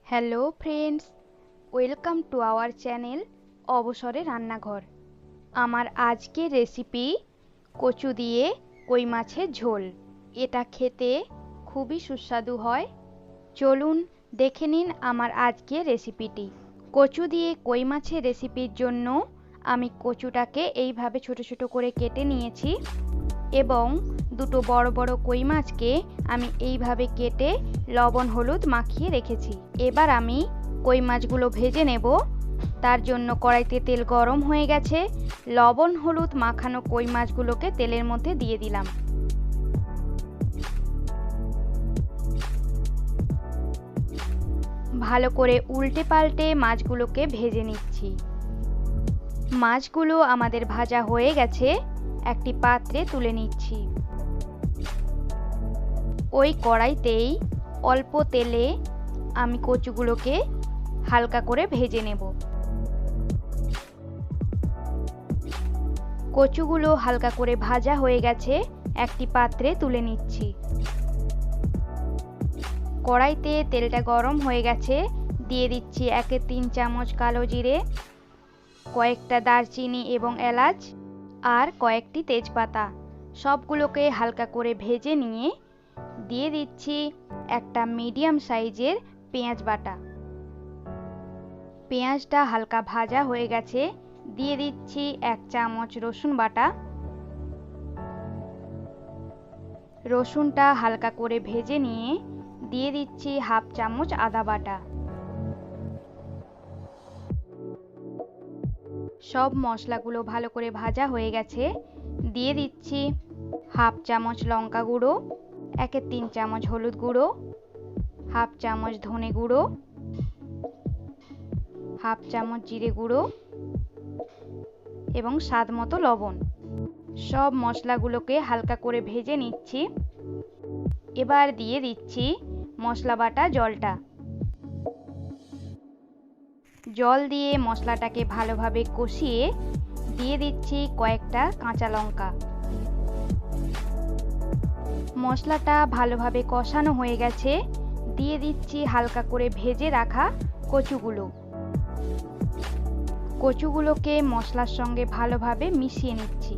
Hello friends, welcome to our channel অবসরে রান্নাঘর। আমার আজকের রেসিপি কচু দিয়ে কই মাছের ঝোল। এটা খেতে খুবই সুস্বাদু হয়। চলুন দেখে নিন আমার আজকের রেসিপিটি। কচু দিয়ে কই মাছের রেসিপির জন্য আমি কচুটাকে এইভাবে ছোট ছোট করে কেটে নিয়েছি এবং দুটো বড় বড় কই মাছকে আমি এইভাবে কেটে লবণ হলুদ মাখিয়ে রেখেছি। এবার আমি কই মাছগুলো ভেজে নেব। তার জন্য কড়াইতে তেল গরম হয়ে গেছে। লবণ হলুদ মাখানো কই মাছগুলোকে তেলের মধ্যে দিয়ে দিলাম। ভালো করে উল্টে পাল্টে মাছগুলোকে ভেজে নিচ্ছি। মাছগুলো আমাদের ভাজা হয়ে গেছে, একটি পাত্রে তুলে নিচ্ছি। ওই কড়াইতেই অল্প তেলে আমি কচুগুলোকে হালকা করে ভেজে নেব। কচুগুলো হালকা করে ভাজা হয়ে গেছে, একটি পাত্রে তুলে নিচ্ছি। কড়াইতে তেলটা গরম হয়ে গেছে, দিয়ে দিচ্ছি 1-3 চামচ কালো জিরে, কয়েকটা দারচিনি এবং এলাচ আর কয়েকটি তেজপাতা। সবগুলোকে হালকা করে ভেজে নিয়ে দিয়ে দিচ্ছি একটা মিডিয়াম সাইজের পেঁয়াজ বাটা। পেঁয়াজটা হালকা ভাজা হয়ে গেছে, দিয়ে দিচ্ছি 1 চামচ রসুন বাটা। রসুনটা হালকা করে ভেজে নিয়ে দিয়ে দিচ্ছি 1/2 চামচ আদা বাটা। সব মশলাগুলো ভালো করে ভাজা হয়ে গেছে, দিয়ে দিচ্ছি 1/2 চামচ লঙ্কা গুঁড়ো, 1-3 চামচ হলুদ গুঁড়ো, 1/2 চামচ ধনে গুঁড়ো, 1/2 চামচ জিরে গুঁড়ো এবং স্বাদ মতো লবণ। সব মশলাগুলোকে হালকা করে ভেজে নিচ্ছি। এবার দিয়ে দিচ্ছি মশলা বাটা জলটা। জল দিয়ে মশলাটাকে ভালোভাবে কষিয়ে দিয়ে দিচ্ছি কয়েকটা কাঁচা লঙ্কা। মশলাটা ভালোভাবে কষানো হয়ে গেছে, দিয়ে দিচ্ছি হালকা করে ভেজে রাখা কচুগুলো। কচুগুলোকে মশলার সঙ্গে ভালোভাবে মিশিয়ে নিচ্ছি।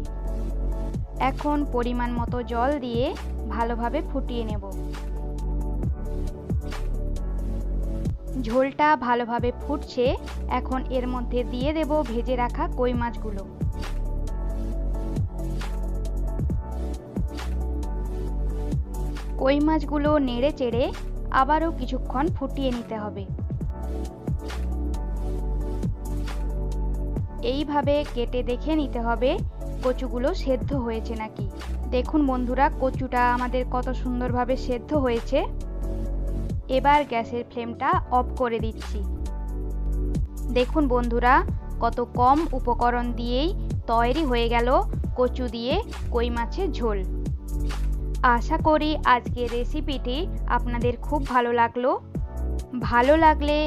এখন পরিমাণ মতো জল দিয়ে ভালোভাবে ফুটিয়ে নেব। ঝোলটা ভালোভাবে ফুটছে, এখন এর মধ্যে দিয়ে দেব ভেজে রাখা কই মাছগুলো। কই মাছগুলো নেড়ে চেড়ে আবারও কিছুক্ষণ ফুটিয়ে নিতে হবে। এইভাবে কেটে দেখে নিতে হবে কচুগুলো সেদ্ধ হয়েছে নাকি। দেখুন বন্ধুরা, কচুটা আমাদের কত সুন্দরভাবে সেদ্ধ হয়েছে। এবার গ্যাসের ফ্লেমটা অফ করে দিচ্ছি। দেখুন বন্ধুরা, কত কম উপকরণ দিয়েই তৈরি হয়ে গেল কচু দিয়ে কই মাছের ঝোল। আশা করি আজকের রেসিপিটি আপনাদের খুব ভালো লাগলো। ভালো লাগলে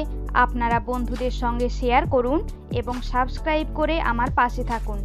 আপনারা বন্ধুদের সঙ্গে শেয়ার করুন এবং সাবস্ক্রাইব করে আমার পাশে থাকুন।